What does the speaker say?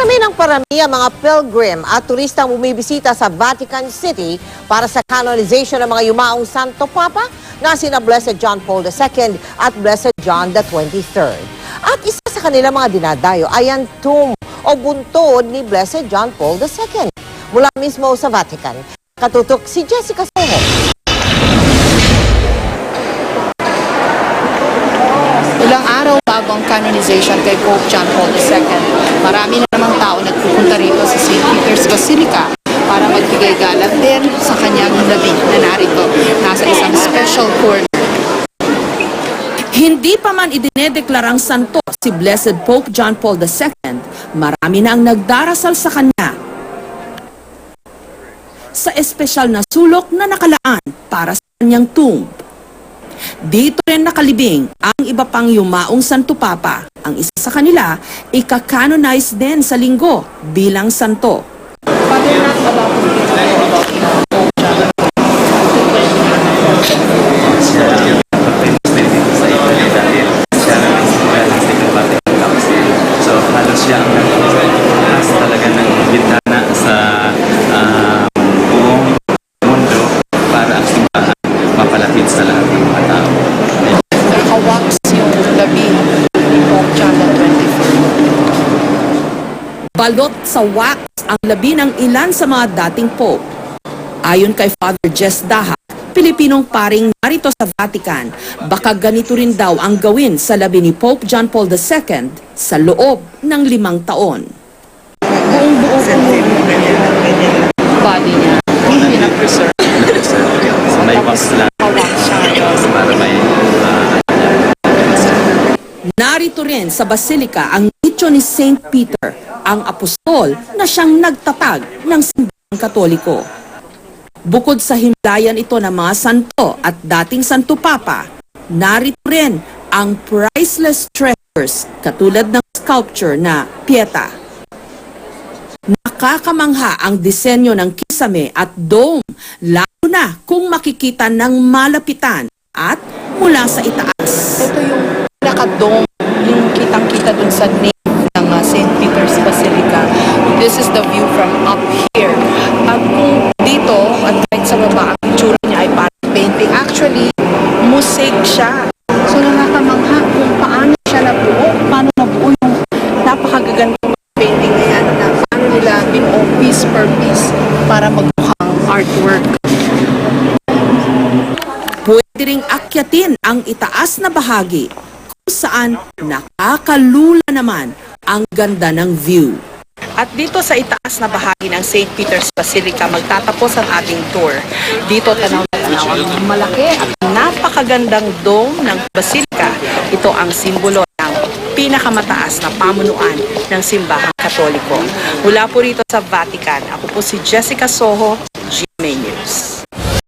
Parami ang mga pilgrim at turistang bumibisita sa Vatican City para sa canonization ng mga yumaong Santo Papa na sina Blessed John Paul II at Blessed John the 23rd. At isa sa kanilang mga dinadayo ay ang tomb o buntod ni Blessed John Paul II. Mula mismo sa Vatican, katutok si Jessica Soho. Ilang araw bago ang canonization kay Pope John Paul II, marami na namang tao nagpupunta rito sa St. Peter's Basilica para magbigay galang din sa kanyang labi na narito. Nasa isang special corner. Hindi pa man idinedeklarang santo si Blessed Pope John Paul II, marami na ang nagdarasal sa kanya sa espesyal na sulok na nakalaan para sa kanyang tomb. Dito rin nakalibing ang iba pang yumaong Santo Papa. Ang isa sa kanila, ika-canonize din sa linggo bilang santo. Balot sa wax ang labi ng ilan sa mga dating pope. Ayon kay Father Jess Daha, Pilipinong paring narito sa Vatican, baka ganito rin daw ang gawin sa labi ni Pope John Paul II sa loob ng 5 taon. Buong buo body niya, pinapreserve. May wax lang para may Narito rin sa Basilica ang nicho ni St. Peter, ang apostol na siyang nagtatag ng simbahang Katoliko. Bukod sa himlayan ito ng mga santo at dating Santo Papa, narito rin ang priceless treasures katulad ng sculpture na Pieta. Nakakamangha ang disenyo ng kisame at dome, lalo na kung makikita ng malapitan at mula sa itaas. Ito yung pinaka-dome, yung kitang-kita dun sa nave ng St. Peter's Basilica. This is the view from up here. At kung dito, at kahit sa baba, ang itsura niya ay parang painting. Actually, mosaic siya. So nakakamangha kung paano siya nabuo, paano nabuo yung napakagagandang painting na yan, na paano nila binuo piece per piece para magmukhang artwork. Pwede ring akyatin ang itaas na bahagi kung saan nakakalula naman ang ganda ng view. At dito sa itaas na bahagi ng St. Peter's Basilica, magtatapos ang ating tour. Dito tanaw na tanaw ang malaki at napakagandang dome ng Basilica. Ito ang simbolo ng pinakamataas na pamunuan ng simbahang Katoliko. Mula po rito sa Vatican, ako po si Jessica Soho, GMA News.